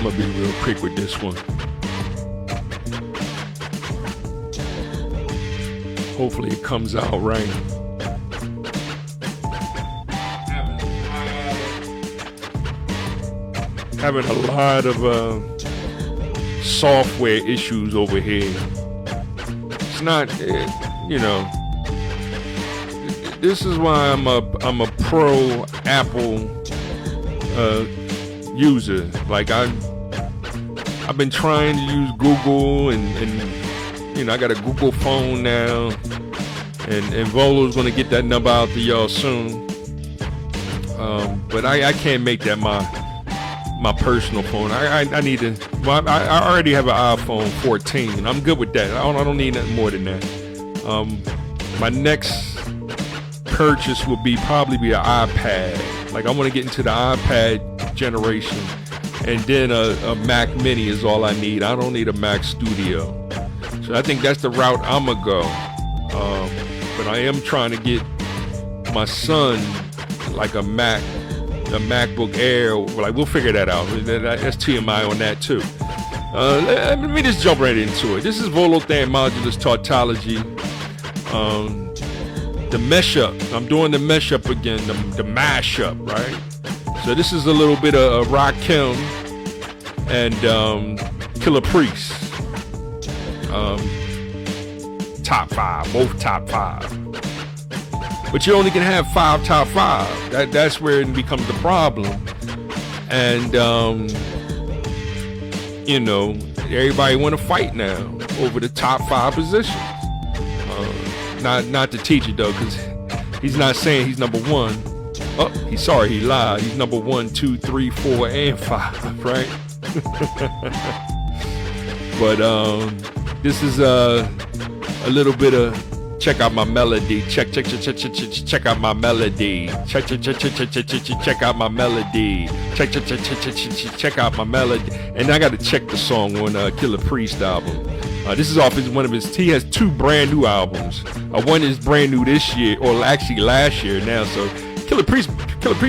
I'm gonna be real quick with this one. Hopefully it comes out right. Having a lot of software issues over here. It's not, this is why I'm a pro Apple user. Like I've been trying to use Google and I got a Google phone now, and Volo's gonna get that number out to y'all soon. But I can't make that my personal phone. I need to. Well, I already have an iPhone 14, and I'm good with that. I don't need nothing more than that. My next purchase will probably be an iPad. Like I want to get into the iPad generation, and then a Mac Mini is all I need. I don't need a Mac Studio. So I think that's the route I'm gonna go. But I am trying to get my son like a MacBook Air. Like we'll figure that out. That's TMI on that too. Let me just jump right into it. This is Volothan Modulus Tautology. The mesh up. I'm doing the mesh up again. The mash up, right? So this is a little bit of Rakim and Killah Priest. Top 5, both top 5. But you only can have 5 top 5. That's where it becomes the problem. And everybody want to fight now over the top 5 positions. Not the teacher though, because he's not saying he's number 1. Oh, he lied. He's number 1, 2, 3, 4, and 5, right? But this is a little bit of check out my melody. Check out my melody. Check out my melody. Check out my melody. And I got to check the song on Killah Priest album. This is off one of his. He has 2 brand new albums. One is brand new this year, or actually last year now. So Killah Priest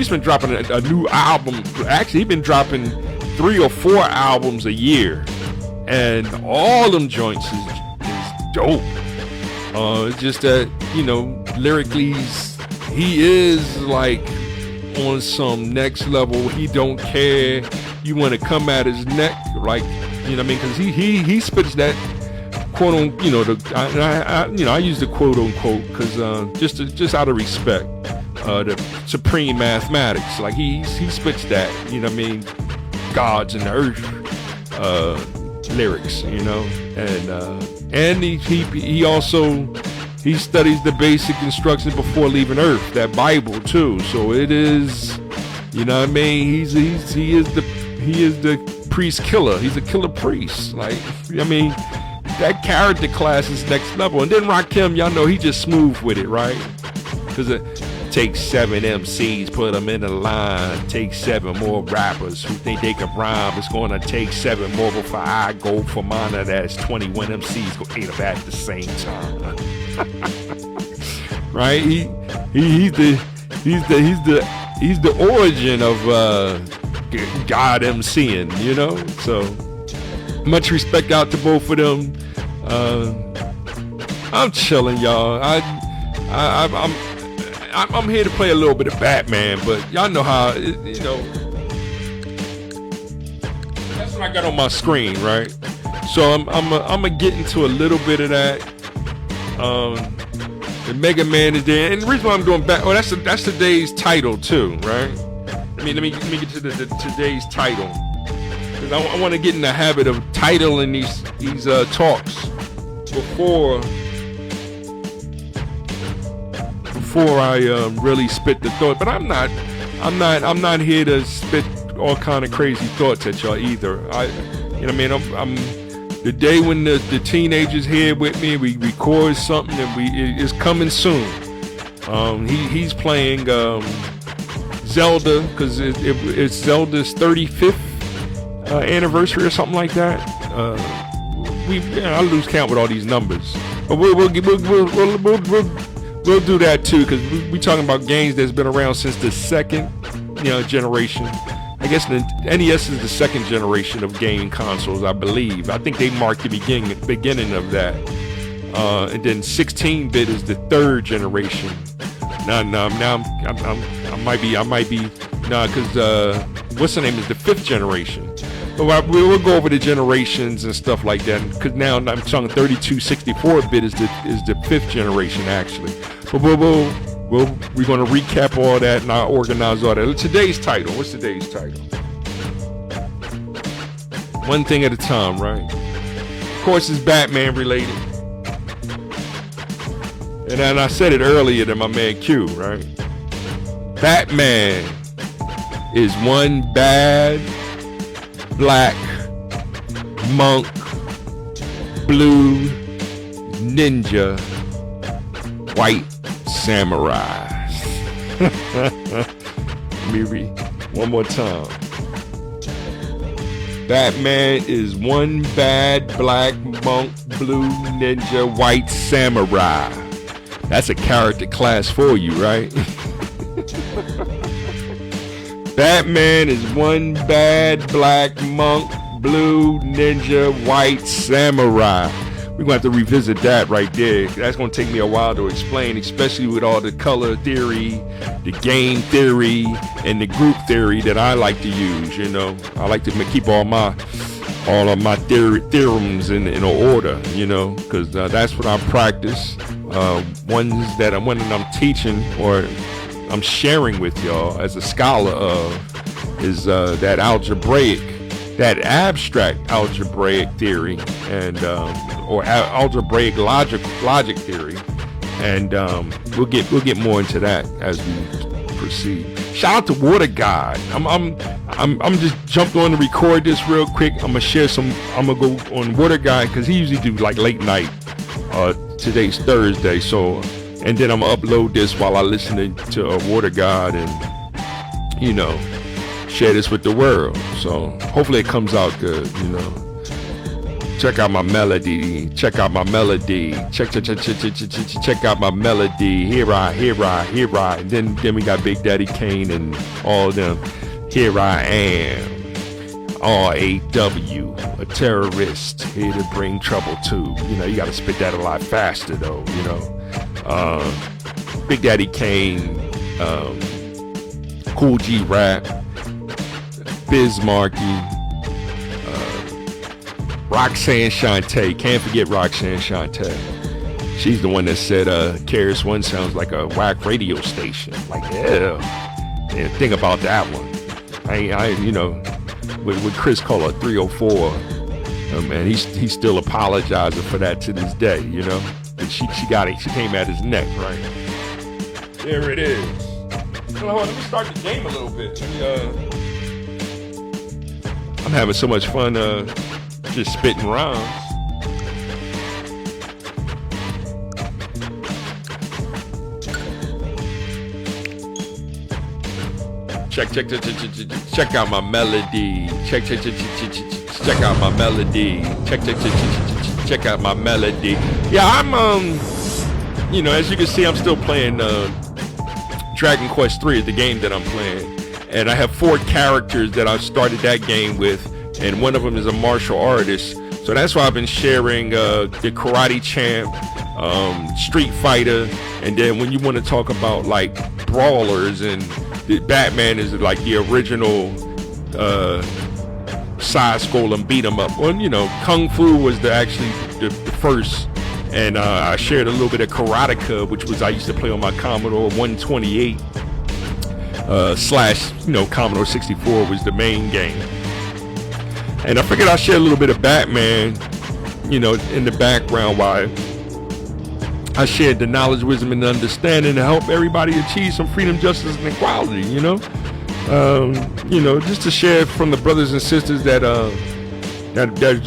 been dropping a new album. Actually, he's been dropping 3 or 4 albums a year, and all them joints is dope. It's just that, lyrically, he is like on some next level. He don't care. You want to come at his neck, like, because he spits that quote unquote, I use the quote unquote because just out of respect, the supreme mathematics. Like he spits that, gods and earth lyrics, and he also studies the basic instructions before leaving Earth, that Bible too. So it is, he is the priest killer. He's a killer priest. Like, that character class is next level. And then Rakim, y'all know he just smooth with it, right? Because it takes 7 MCs, put them in a line. Take 7 more rappers who think they can rhyme. It's going to take 7 more before I go for mine. That's 21 MCs go 8 of at the same time. Right? He's the origin of God MCing, So much respect out to both of them. I'm chilling, y'all. I'm here to play a little bit of Batman, but y'all know how that's what I got on my screen, right? So I'm gonna get into a little bit of that. The Mega Man is there, and the reason why I'm doing back. Oh, that's today's title too, right? Let me get to today's title, because I want to get in the habit of titling these talks before I really spit the thought. But I'm not here to spit all kind of crazy thoughts at y'all either. I'm the day when the teenagers here with me, we record something and it's coming soon. He's playing Zelda, because it's Zelda's 35th anniversary or something like that. I lose count with all these numbers, but we'll do that too, because we talking about games that's been around since the second generation. I guess the NES is the second generation of gaming consoles, I believe. I think they marked the beginning of that. And then 16-bit is the third generation. Now I might be, because what's the name is the fifth generation. But we'll go over the generations and stuff like that. Because now I'm talking 32, 64-bit is the fifth generation actually. But we're going to recap all that and I'll organize all that. Today's title. What's today's title? One thing at a time, right? Of course, it's Batman related. And then I said it earlier to my man Q, right? Batman is one bad black monk blue ninja white samurai. Let me read one more time. Batman is one bad black monk blue ninja white samurai. That's a character class for you, right? Batman is one bad black monk blue ninja white samurai. We're going to have to revisit that right there. That's going to take me a while to explain, especially with all the color theory, the game theory, and the group theory that I like to use. You know, I like to keep all of my theorems in order, you know, because that's what I practice. Ones that I'm teaching or I'm sharing with y'all as a scholar of is that abstract algebraic theory and or algebraic logic theory, and we'll get more into that as we proceed. Shout out to Water God. I'm just jumped on to record this real quick. I'm gonna go on Water God because he usually do like late night. Today's Thursday, so and then I'm gonna upload this while I listen to Water God and you know share this with the world. So hopefully it comes out good. You know. Check out my melody. Check out my melody. Check out my melody. Here I. Then we got Big Daddy Kane and all them. Here I am. RAW, a terrorist here to bring trouble to. You know, you got to spit that a lot faster though. You know, Big Daddy Kane, Cool G Rap, Biz Markie. Roxanne Shante, can't forget Roxanne Shante. She's the one that said KRS One sounds like a whack radio station. Like, yeah, think about that one. I you know, with Chris call her 304, and he's still apologizing for that to this day. You know, and she got it. She came at his neck, right? There it is. Hold on, let me start the game a little bit. I'm having so much fun. Just spitting rhymes. Check out my melody. Check out my melody. Check out my melody. Yeah, I'm you know, as you can see, I'm still playing Dragon Quest 3 is the game that I'm playing, and I have 4 characters that I started that game with. And one of them is a martial artist, so that's why I've been sharing the Karate Champ, Street Fighter, and then when you want to talk about like brawlers, and Batman is like the original side-scrolling beat 'em up. Well, you know, Kung Fu was actually the first, and I shared a little bit of Karateka, which was I used to play on my Commodore 128 / you know, Commodore 64 was the main game. And I figured I'd share a little bit of Batman, you know, in the background while I shared the knowledge, wisdom, and understanding to help everybody achieve some freedom, justice, and equality, you know? You know, just to share from the brothers and sisters that's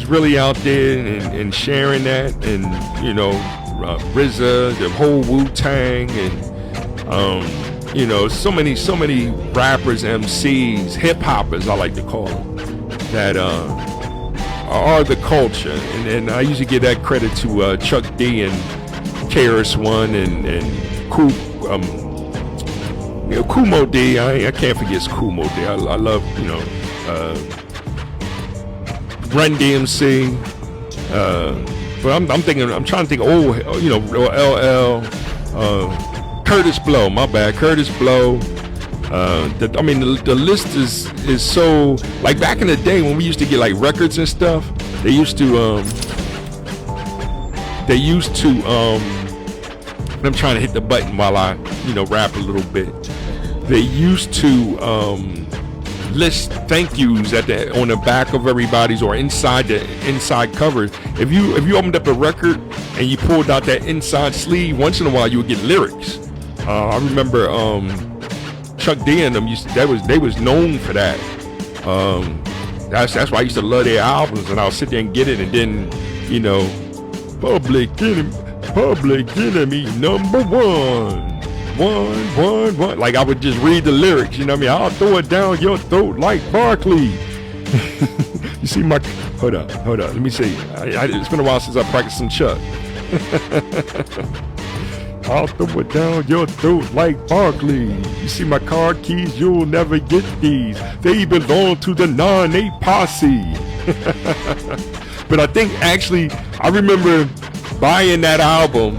really out there and sharing that, and, you know, RZA, the whole Wu-Tang, and, you know, so many rappers, MCs, hip-hoppers, I like to call them, that are the culture, and I usually give that credit to Chuck D and KRS One and Cool Kumo D. I can't forget Kumo D. I love, Run DMC. But I'm trying to think. LL. Curtis Blow. My bad. Curtis Blow. The list is so, like, back in the day when we used to get like records and stuff. They used to I'm trying to hit the button while I rap a little bit. They used to list thank yous on the back of everybody's, or inside covers. If you opened up a record and you pulled out that inside sleeve, once in a while you would get lyrics. I remember Chuck D and them they was known for that. That's why I used to love their albums, and I'll sit there and get it, and then Public Enemy #1. Like, I would just read the lyrics, I'll throw it down your throat like Barkley. You see my, hold up, let me see. It's been a while since I practiced some Chuck. I'll throw it down your throat like Barkley. You see my car keys, you'll never get these. They belong to the 9-8 posse. But I think actually, I remember buying that album,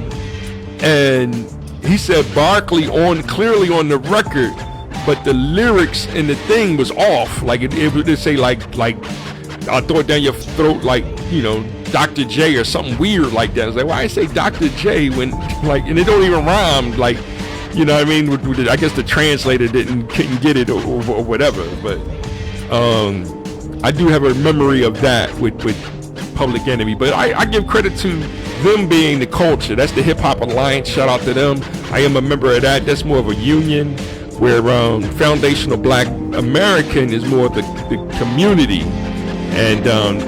and he said Barkley clearly on the record, but the lyrics in the thing was off. Like it would say like I'll throw it down your throat like Dr. J or something weird like that. I was like, why I say Dr. J when and it don't even rhyme, I guess the translator couldn't get it or whatever. But I do have a memory of that with Public Enemy. But I give credit to them being the culture. That's the Hip Hop Alliance. Shout out to them. I am a member of that. That's more of a union, where Foundational Black American is more of the community. And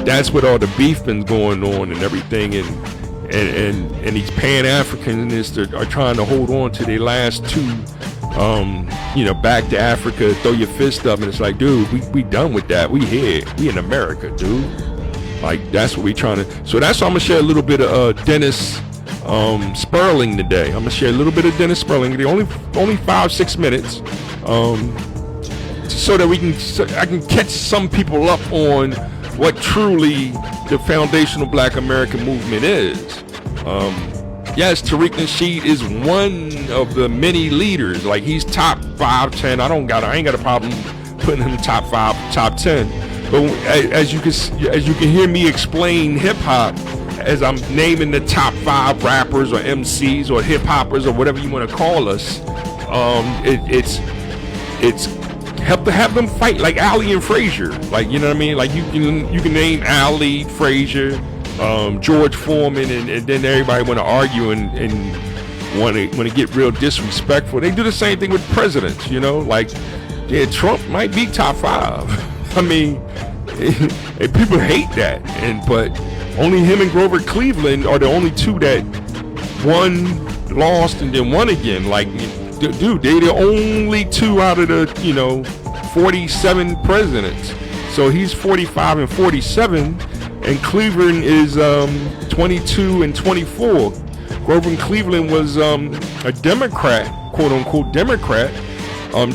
that's what all the beef been going on and everything, and these Pan-Africanists are trying to hold on to their last two, back to Africa, throw your fist up, and it's like, dude, we done with that. We here, we in America, dude. Like, that's what we trying to. So that's why I'm gonna share a little bit of Dennis Sperling today. I'm gonna share a little bit of Dennis Sperling. Only 5-6 minutes, so that I can catch some people up on what truly the Foundational Black American movement is. Yes, Tariq Nasheed is one of the many leaders. Like, he's top 5, 10. I ain't got a problem putting him top 5, top 10. But as you can hear me explain hip hop, as I'm naming the top 5 rappers or MCs or hip hoppers or whatever you want to call us, it's help to have them fight like Ali and Frazier. Like, you know what I mean? Like, you can name Ali, Frazier, George Foreman, and then everybody want to argue and want to get real disrespectful. They do the same thing with presidents, like, yeah, Trump might be top 5. I mean, and people hate that, but only him and Grover Cleveland are the only two that won, lost, and then won again. Like, dude, they're the only two out of the 47 presidents. So he's 45 and 47, and Cleveland is 22 and 24. Grover Cleveland was a Democrat, quote unquote Democrat.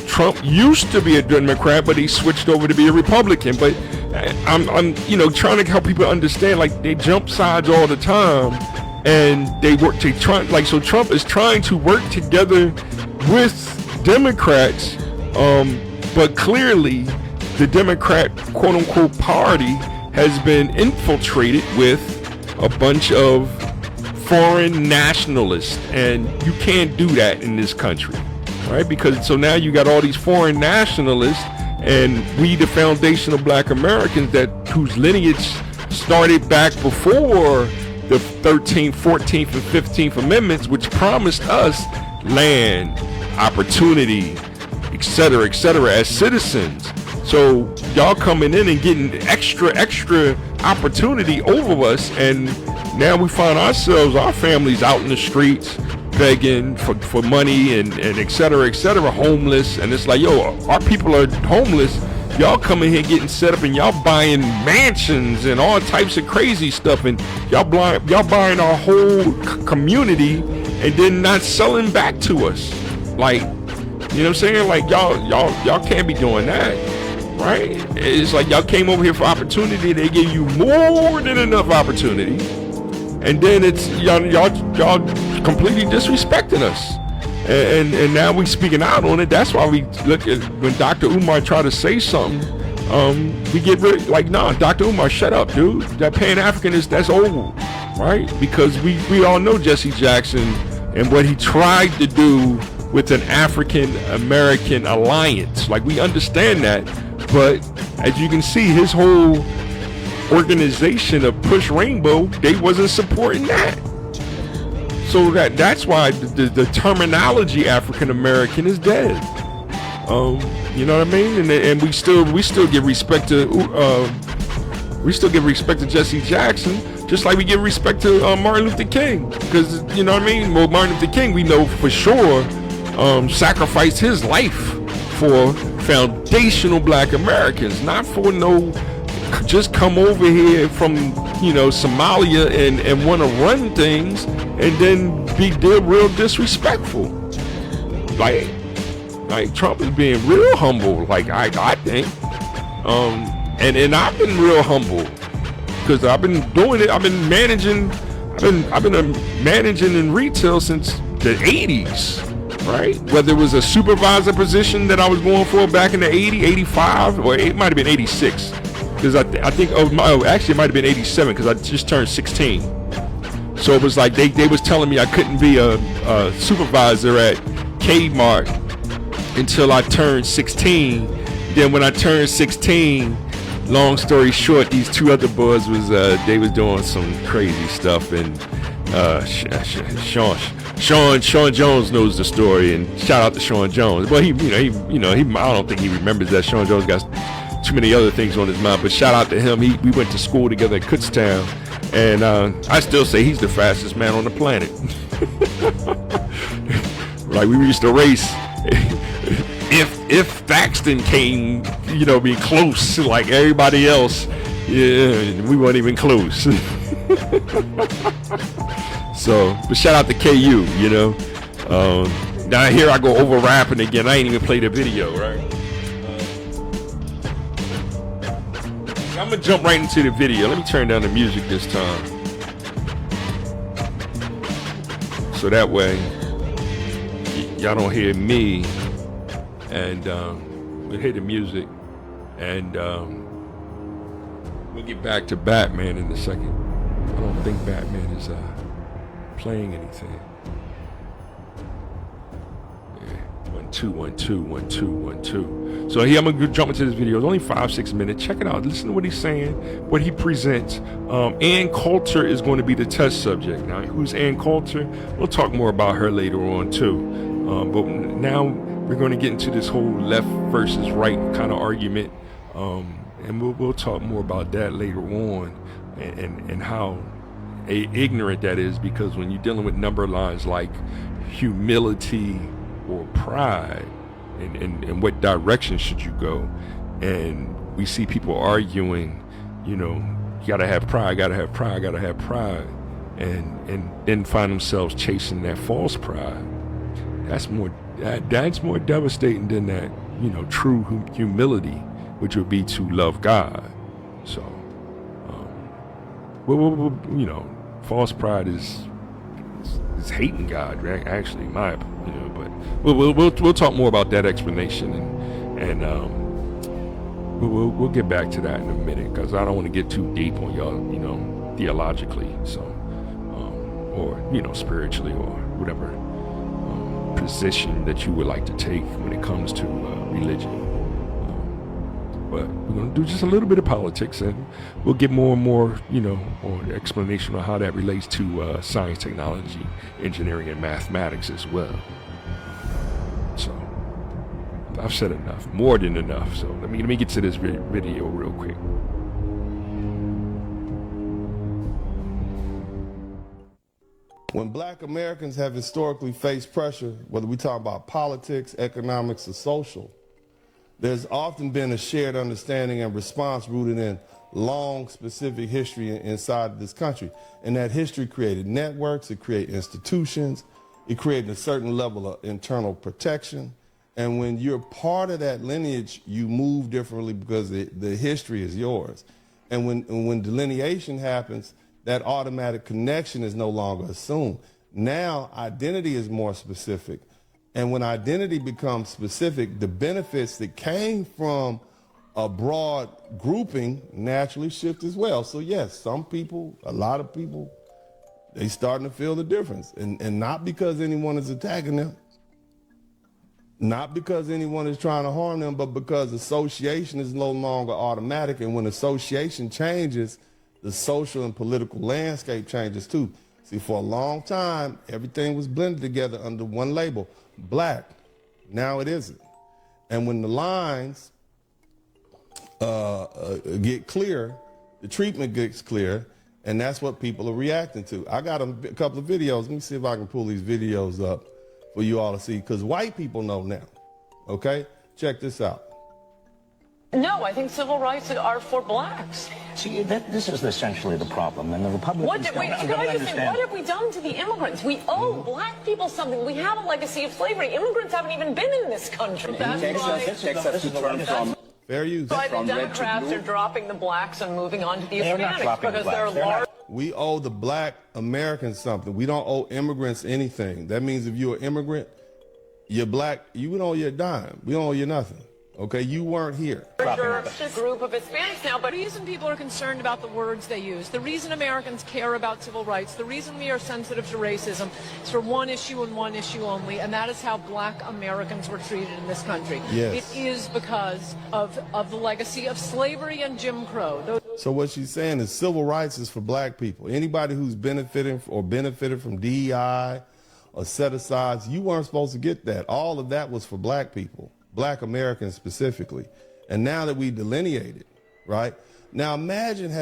Trump used to be a Democrat, but he switched over to be a Republican. But I'm trying to help people understand, like, they jump sides all the time, and so Trump is trying to work together with Democrats, but clearly the Democrat quote unquote party has been infiltrated with a bunch of foreign nationalists, and you can't do that in this country. Right? Because so now you got all these foreign nationalists, and we, the Foundational Black Americans, whose lineage started back before the 13th, 14th, and 15th Amendments, which promised us land, opportunity, etc., as citizens. So y'all coming in and getting extra opportunity over us, and now we find ourselves, our families out in the streets, begging for money and etc., homeless. And it's like, yo, our people are homeless. Y'all coming here getting set up, and y'all buying mansions and all types of crazy stuff, and y'all buying our whole community and then not selling back to us. Like, You know what I'm saying? Like y'all can't be doing that, right? It's like y'all came over here for opportunity. They gave you more than enough opportunity, and then it's y'all completely disrespecting us. And now we speaking out on it. That's why we look at when Dr. Umar try to say something, we get rid like, nah, Dr. Umar, shut up, dude. That Pan-African that's old, right? Because we all know Jesse Jackson and what he tried to do with an African-American alliance. Like, we understand that, but as you can see, his whole organization of Push Rainbow, they wasn't supporting that. So that's why the terminology African American is dead. You know what I mean? And we still give respect to Jesse Jackson, just like we give respect to Martin Luther King, because you know what I mean. Well, Martin Luther King, we know for sure, sacrificed his life for foundational Black Americans, not for no just come over here from Somalia and want to run things and then be real disrespectful. Like Trump is being real humble. Like I think, and I've been real humble because I've been doing it. I've been managing in retail since the 80s, right? Whether it was a supervisor position that I was going for back in the 80, 85, or it might have been 86. Because I think actually it might have been 87 because I just turned 16. So it was like they was telling me I couldn't be a supervisor at Kmart until I turned 16. Then when I turned 16, long story short, these two other boys they was doing some crazy stuff, and Sean Jones knows the story, and shout out to Sean Jones. Well, he I don't think he remembers that. Sean Jones got too many other things on his mind, but shout out to him. We went to school together at Kutztown, and I still say he's the fastest man on the planet. Like, we used to race. If Thaxton came, be close like everybody else, yeah, we weren't even close. So, but shout out to KU, now here I go over rapping again. I ain't even played a video, right? I'm gonna jump right into the video. Let me turn down the music this time, so that way y'all don't hear me, and we'll hear the music, and we'll get back to Batman in a second. I don't think Batman is playing anything. Yeah, 1 2 1 2 1 2 1 2. So here I'm gonna jump into this video. It's only 5-6 minutes. Check it out. Listen to what he's saying, what he presents. Ann Coulter is going to be the test subject. Now, who's Ann Coulter? We'll talk more about her later on too. But now we're going to get into this whole left versus right kind of argument, and we'll talk more about that later on, and how ignorant that is, because when you're dealing with number lines like humility or pride, and what direction should you go, and we see people arguing, you gotta have pride, and then find themselves chasing that false pride. That's more devastating than that, true humility, which would be to love God. So, false pride is hating God, right? Actually, in my opinion, but we'll talk more about that explanation, and we'll get back to that in a minute, because I don't want to get too deep on y'all, theologically, so or spiritually, or whatever position that you would like to take when it comes to religion. But we're going to do just a little bit of politics, and we'll get more and more, or explanation on how that relates to science, technology, engineering, and mathematics as well. So I've said enough, more than enough. So let me get to this video real quick. When Black Americans have historically faced pressure, whether we talk about politics, economics, or social, there's often been a shared understanding and response rooted in long, specific history inside this country. And that history created networks, it created institutions, it created a certain level of internal protection, And when you're part of that lineage, you move differently because the history is yours. And when delineation happens, that automatic connection is no longer assumed. Now, identity is more specific. And when identity becomes specific, the benefits that came from a broad grouping naturally shift as well. So yes, some people, a lot of people, they starting to feel the difference. And not because anyone is attacking them, not because anyone is trying to harm them, but because association is no longer automatic. And when association changes, the social and political landscape changes too. See, for a long time, everything was blended together under one label, black. Now it isn't. And when the lines get clear, the treatment gets clear, and that's what people are reacting to. I got a couple of videos. Let me see if I can pull these videos up for you all to see, because white people know now. Okay? Check this out. No, I think civil rights are for blacks. See, this is essentially the problem, and the Republicans What have we done to the immigrants? We owe black people something. We have a legacy of slavery. Immigrants haven't even been in this country. Fair use. Why the Democrats are dropping the blacks and moving on to the Hispanics because they're large. We owe the black Americans something. We don't owe immigrants anything. That means if you're an immigrant, you're black, you don't owe you a dime. We don't owe you nothing. Okay, you weren't here. Group of Hispanics now, but the reason people are concerned about the words they use, the reason Americans care about civil rights, the reason we are sensitive to racism is for one issue and one issue only, and that is how black Americans were treated in this country. Yes. It is because of the legacy of slavery and Jim Crow. So what she's saying is civil rights is for black people. Anybody who's benefited from DEI or set-asides, you weren't supposed to get that. All of that was for black people. Black Americans specifically. And now that we delineated, right? Now imagine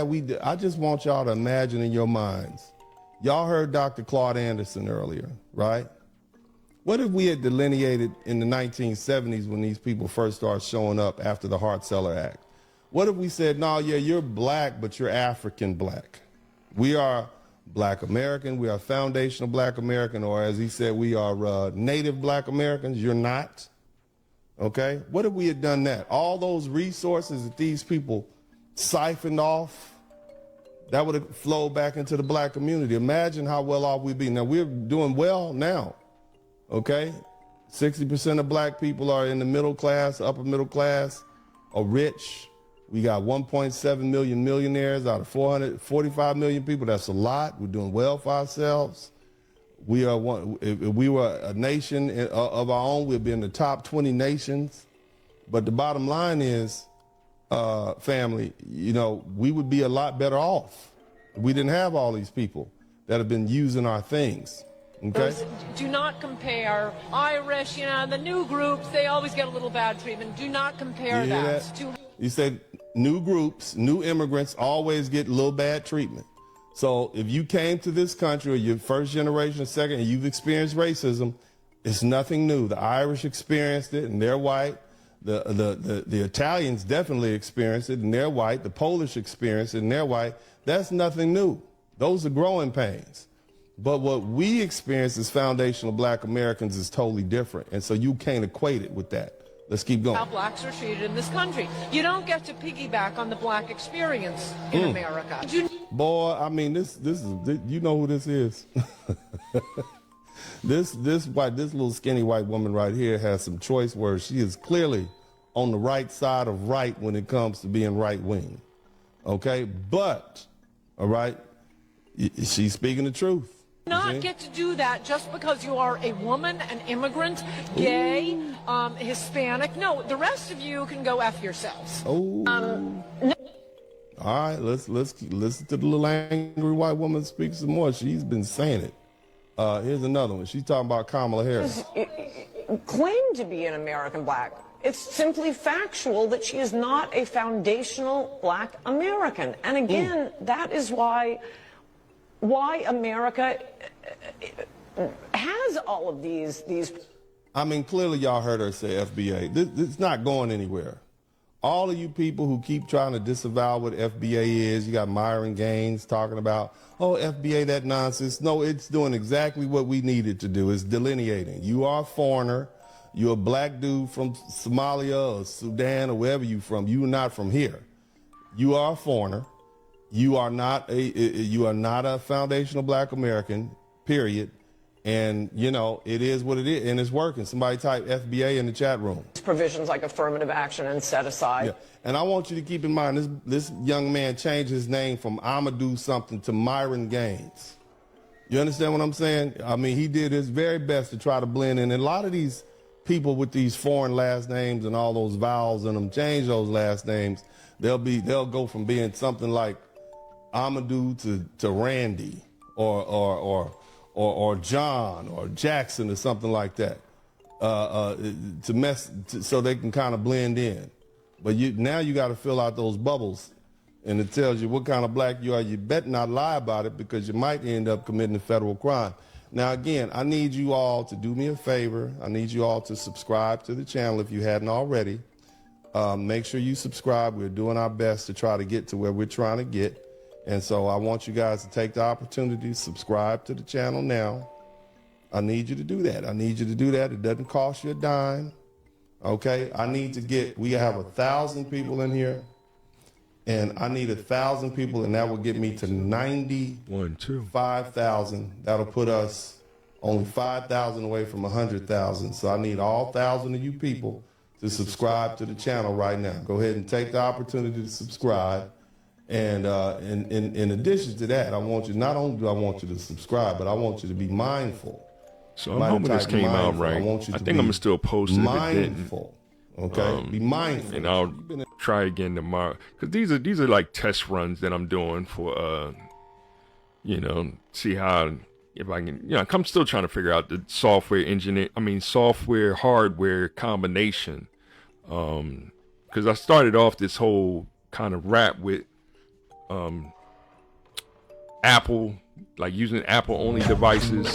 I just want y'all to imagine in your minds. Y'all heard Dr. Claude Anderson earlier, right? What if we had delineated in the 1970s when these people first started showing up after the Hart-Celler Act? What if we said, no, yeah, you're black, but you're African black. We are black American, we are foundational black American, or as he said, we are native black Americans, you're not. Okay, what if we had done that? All those resources that these people siphoned off, that would have flowed back into the black community. Imagine how well off we'd be. Now, we're doing well now, okay? 60% of black people are in the middle class, upper middle class, or rich. We got 1.7 million millionaires out of 445 million people. That's a lot. We're doing well for ourselves. We are one. If we were a nation of our own, we'd be in the top 20 nations. But the bottom line is, family, we would be a lot better off if we didn't have all these people that have been using our things. Okay? Do not compare Irish, the new groups, they always get a little bad treatment. Do not compare that to... You said new groups, new immigrants always get a little bad treatment. So if you came to this country or you're first generation, second, and you've experienced racism, it's nothing new. The Irish experienced it and they're white. The Italians definitely experienced it and they're white. The Polish experienced it and they're white. That's nothing new. Those are growing pains. But what we experience as foundational black Americans is totally different. And so you can't equate it with that. Let's keep going. How blacks are treated in this country. You don't get to piggyback on the black experience in America. Boy, I mean, this is you know who this is. This little skinny white woman right here has some choice words. She is clearly on the right side of right when it comes to being right wing. Okay, but all right, she's speaking the truth. Not get to do that just because you are a woman, an immigrant, gay, Hispanic. No, the rest of you can go F yourselves. Oh. No. All right, let's listen to the little angry white woman speak some more. She's been saying it. Here's another one. She's talking about Kamala Harris. Claim to be an American black. It's simply factual that she is not a foundational black American. And again, that is why America has all of these. I mean, clearly y'all heard her say FBA. It's not going anywhere. All of you people who keep trying to disavow what FBA is, you got Myron Gaines talking about, oh, FBA, that nonsense. No, it's doing exactly what we needed to do. It's delineating. You are a foreigner. You're a black dude from Somalia or Sudan or wherever you from. You're not from here. You are a foreigner. You are not a foundational black American, period. And, you know, it is what it is, and it's working. Somebody type FBA in the chat room. Provisions like affirmative action and set aside. Yeah. And I want you to keep in mind, this young man changed his name from Amadou something to Myron Gaines. You understand what I'm saying? I mean, he did his very best to try to blend in. And a lot of these people with these foreign last names and all those vowels in them change those last names. They'll go from being something like Amadou to Randy or John or Jackson or something like that, so they can kind of blend in. But now you got to fill out those bubbles, and it tells you what kind of black you are. You better not lie about it, because you might end up committing a federal crime. Now, again, I need you all to do me a favor. I need you all to subscribe to the channel if you hadn't already. Make sure you subscribe. We're doing our best to try to get to where we're trying to get. And so I want you guys to take the opportunity to subscribe to the channel now. I need you to do that. I need you to do that. It doesn't cost you a dime. Okay? We have 1,000 people in here, and I need 1,000 people, and that will get me to 95,000. That'll put us only 5,000 away from 100,000. So I need all 1,000 of you people to subscribe to the channel right now. Go ahead and take the opportunity to subscribe. And in addition to that, not only do I want you to subscribe, but I want you to be mindful. So I'm hoping this came out right. I think I'm going to still post it if it didn't. Okay? Be mindful. And I'll try again tomorrow. Because these are like test runs that I'm doing for, see how, if I can, I'm still trying to figure out the software hardware combination. Because I started off this whole kind of rap with Apple, like using Apple only devices,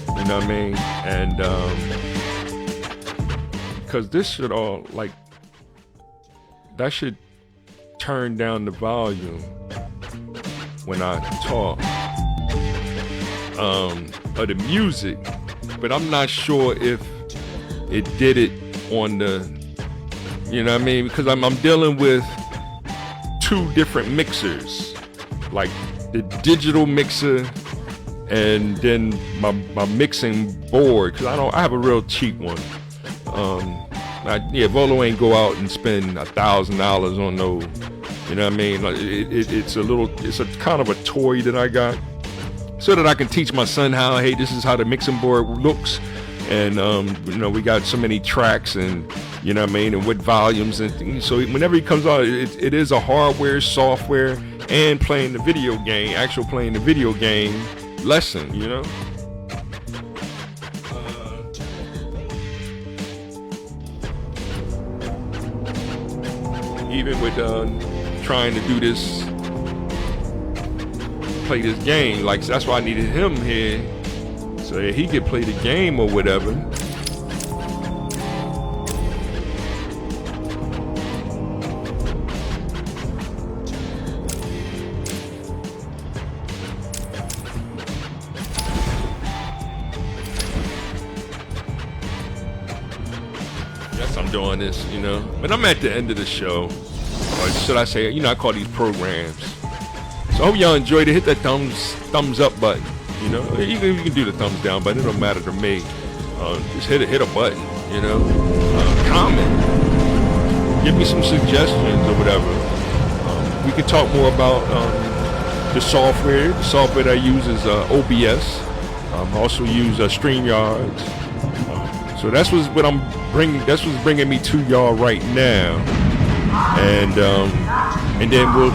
you know what I mean? And because this should all, like, that should turn down the volume when I talk of the music, but I'm not sure if it did it on the, you know what I mean? Because I'm dealing with two different mixers, like the digital mixer and then my mixing board, because I have a real cheap one. Volo ain't go out and spend $1,000 on no, you know what I mean? Like, it's a kind of a toy that I got so that I can teach my son how, hey, this is how the mixing board looks. And, we got so many tracks and, you know what I mean, and what volumes and things. So whenever he comes out, it is a hardware, software, and playing the video game lesson, you know? Even with trying to do this, play this game, like, that's why I needed him here, so that he could play the game or whatever. Yes, I'm doing this, but I'm at the end of the show. Or should I say, I call these programs. So I hope y'all enjoyed it. Hit that thumbs up button. You can do the thumbs down, but it don't matter to me. Just hit a button, comment. Give me some suggestions or whatever. We can talk more about the software. The software that I use is OBS. I also use StreamYards. So that's what's bringing me to y'all right now. And then we'll,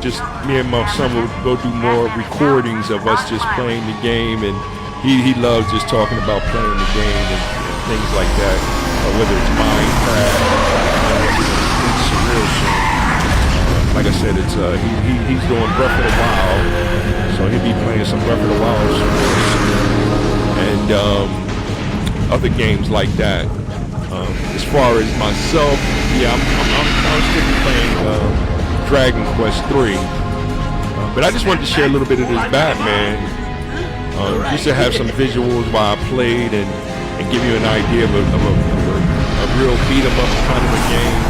just me and my son will go do more recordings of us just playing the game, and he loves just talking about playing the game and things like that, whether it's Minecraft, it's surreal shit. Like I said, it's he's doing Breath of the Wild, so he'll be playing some Breath of the Wild and other games like that. As far as myself, I'm still playing Dragon Quest 3, but I just wanted to share a little bit of this Batman, just to have some visuals while I played, and and give you an idea of a real beat 'em up kind of a game.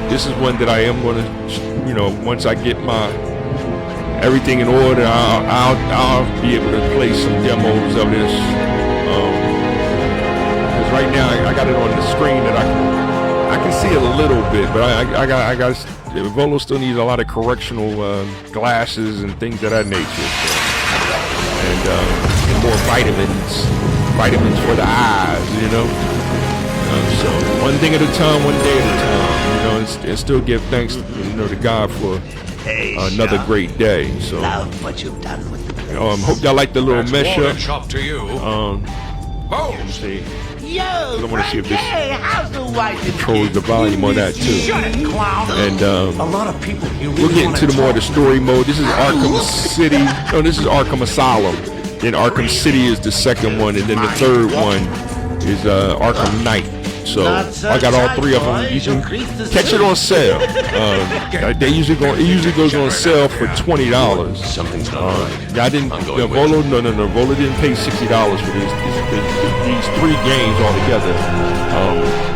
This is one that I am going to, once I get my everything in order, I'll be able to play some demos of this. Because right now I got it on the screen that I can see it a little bit, but I got Volo still needs a lot of correctional glasses and things of that nature, and more vitamins for the eyes, so one thing at a time, one day at a time, and still give thanks, to God for another great day. So love what you've done with the hope y'all like the little mesh up. To you. Let's see. Yo, I want to see if this how's the wife controls the volume on that too. Shut it, clown. And A lot of people here we'll get into the more of the story mode. This is Arkham City. No, this is Arkham Asylum. Then Arkham City is the second one, and then the third one is Arkham Knight. So I got all three of them. You can catch it on sale. It usually goes on sale for $20. Something's not right. I didn't. Volo didn't pay $60 for these three games altogether.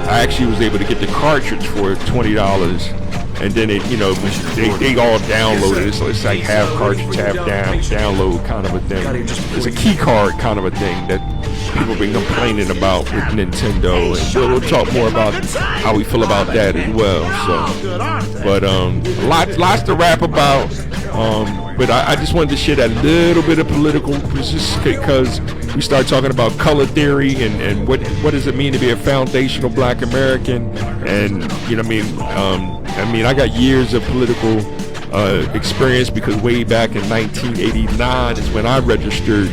I actually was able to get the cartridge for $20, and then they all downloaded it. So it's like half cartridge, half download kind of a thing. It's a key card kind of a thing that people been complaining about with Nintendo, and we'll talk more about how we feel about that as well. So, but lots to rap about. But I just wanted to share that little bit of political, just because we start talking about color theory and what does it mean to be a foundational Black American, and I got years of political experience, because way back in 1989 is when I registered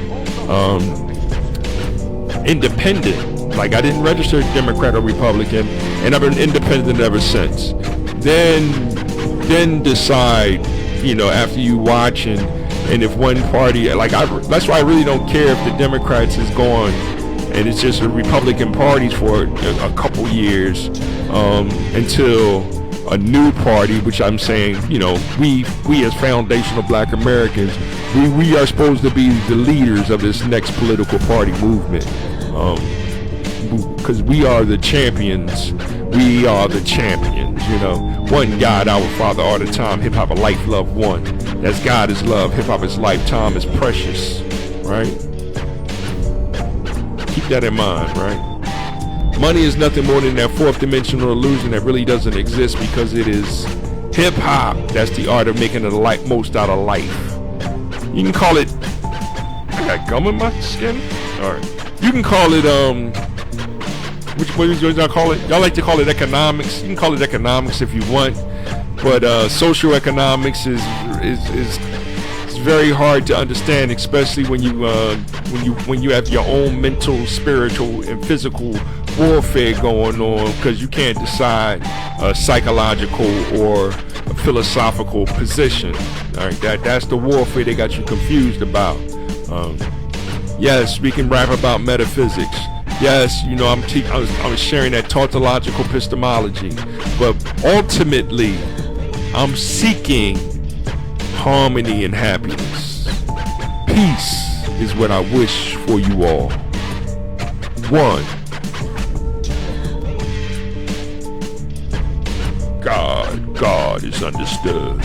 independent. Like, I didn't register Democrat or Republican, and I've been independent ever since. Then decide, after you watch and if one party, that's why I really don't care if the Democrats is gone and it's just the Republican parties for a couple years, until a new party, which I'm saying, we as foundational Black Americans, we are supposed to be the leaders of this next political party movement, because we are the champions. We are the champions, One God, our Father, all the time. Hip hop, a life, love, one. That's God is love. Hip hop is life. Time is precious, right? Keep that in mind, right? Money is nothing more than that fourth dimensional illusion that really doesn't exist, because it is hip hop. That's the art of making the most out of life. You can call it. I got gum in my skin. All right. You can call it which way do y'all call it? Y'all like to call it economics. You can call it economics if you want, but social economics is very hard to understand, especially when you have your own mental, spiritual, and physical warfare going on, because you can't decide a psychological or a philosophical position. All right, that's the warfare they got you confused about. Yes, we can rap about metaphysics. Yes, I was sharing that tautological epistemology, but ultimately, I'm seeking harmony and happiness. Peace is what I wish for you all. One. God is understood.